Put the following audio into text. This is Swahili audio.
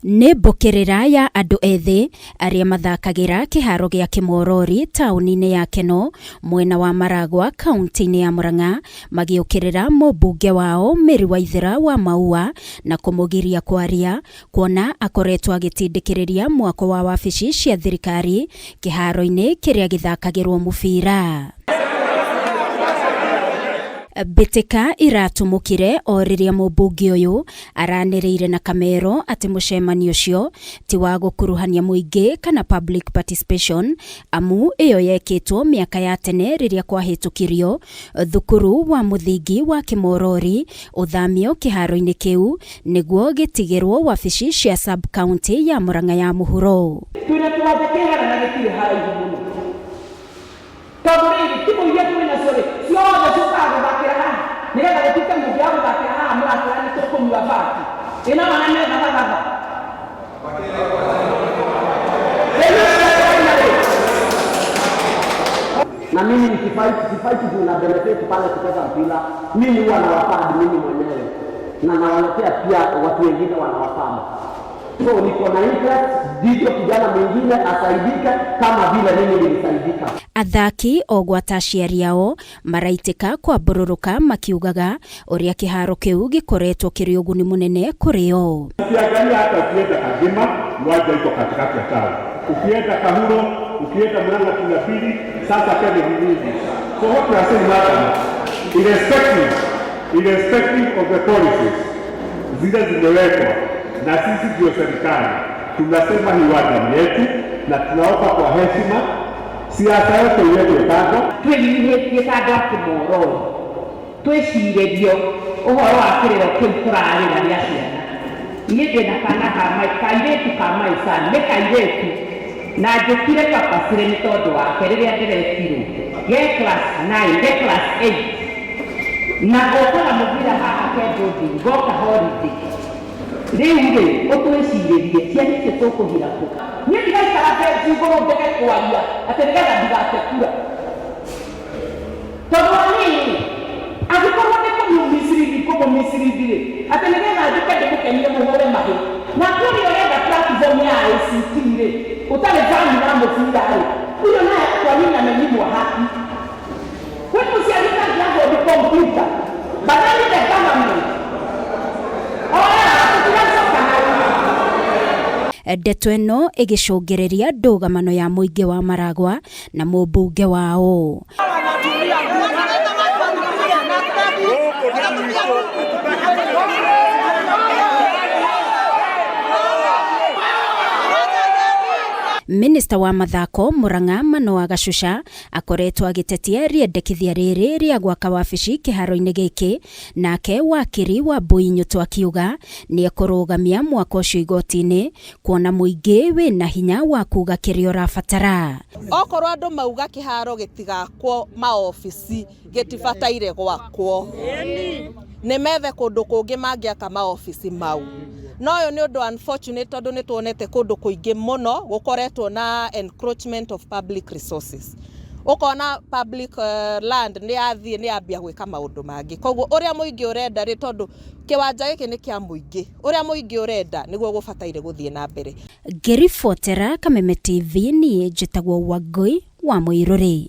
Nĩ mbũkĩrĩra ya andũ ethĩ arĩa mathakagira kĩharo gĩa Kĩmorori taũni-inĩ ya Keno mwena wa Maragwa kaunti-inĩ ya Murang'a magĩũkĩrĩra mũmbunge wao Mary Waithera wa Maua na kũmũgiria kwaria kuona akoretwo agĩtindĩkĩrĩria mwako wa wabici cia thirikari kĩharo-inĩ kĩrĩa gĩthakagĩrwo mũbira. Mbĩtĩka iratumũkire o rĩrĩa mũmbunge ũyũ aranĩrĩire na kamero atĩ mũcemanio ũcio ti wa gũkuruhania mũingĩ kana public participation amu ĩyo yekĩtwo mĩaka ya tene rĩrĩa kwahĩtũkirio thukuru wa mũthingi wa Kĩmorori ũthamio kĩharo-inĩ kĩu nĩguo gĩtigĩrwo wabici cia sub county ya Murang'a ya mũhuro. Na mimi nikifight kuna benefit pale kutoka mpira, mimi huwa nawafadi mimi mwenyewe na nawaletea pia watu wengine wanawafadi. So niko na interest dito kijana mwingine asaidike kama vile mimi nilisaidika. Athaki ogwata aciari ao maraitĩka kwambũrũrũka makiugaga ũrĩa kĩharo kĩu gĩkoretwo kĩrĩ ũguni mũnene kũrĩ o. Ukiangalia hata ukienda Kagima uwanja iko katikati ya tauni. Ukienda Kahuro, ukienda Murang'a tunapili, sasa tena hivi. So what we are saying now, irrespective of the policies zile zimewekwa na sisi ndio serikali tunasema ni wajibu wetu na tunaomba kwa heshima siasa yote iwekwe kando. Twĩnyihĩtie kando Kĩmorori twĩcirĩrio ũhoro wa kĩrĩro kĩu tũrarĩra gĩa ciana. Niĩ ndĩna kana kairĩtu ka maicani nĩ kairĩtu na njũkire Kapacirĩ nĩ tondũ wake rĩrĩa ndĩretirwo ge class 9 ge class 8 na ngokaga mũbira haha Kĩnjũndĩ ngoka holiday. Rĩu-rĩ ũtwĩcirĩrie ciana icio tũkũgira kũ? Niĩ ndigaikara benci igũrũ ndege kwaria atĩ nĩgetha ndigate kura. Tondũ nini angĩkorwo nĩ kũmũmicirindi-rĩ atĩ nĩgetha njuke ndĩmũkenie mũhũre mahĩ na kũrĩa ũrenda platform ya ICT-rĩ ũtarĩ bani na mũbira-rĩ huyo naye kwa amenyimwo haki. Kwani mũciarithania hapo ni kompyuta badala ya government. Ndeto ĩno ĩgĩcũngĩrĩria ndũgamano ya mũingĩ wa Maragwa na mũmbunge wao. Minista wa mathako Murang'a Manoa Gacũca akoretwo agĩtetia rĩendekithia rĩrĩ rĩa gwaka wabici kĩharo-inĩ gĩkĩ, nake wakiri wa Mbui Nyũtũ akiuga nĩ ekũrũgamia mwako ũcio igoti-inĩ kuona mũingĩ wĩna hinya wa kuga kĩrĩa ũrabatara. Okorwo andũ mauga kĩharo gĩtigakwo maobici gĩtibataire gwakwo nĩ methe kũndũ kũngĩ mangĩaka maobici mau. No ũyũ nĩ ũndũ unfortunate tondũ nĩ tuonete kũndũ kũingĩ mũno gũkoretwo na encroachment of public resources. Ũkona public land nĩ yathiĩ nĩ yambia gwĩka maũndũ mangĩ. Koguo ũrĩa mũingĩ ũrenda rĩ tondũ kĩwanja gĩkĩ nĩ kĩa mũingĩ. Ũrĩa mũingĩ ũrenda nĩguo gũbataire gũthiĩ na mbere. Ngĩribotera Kameme TV niĩ njĩtagwo Wangui wa Mũirũrĩ.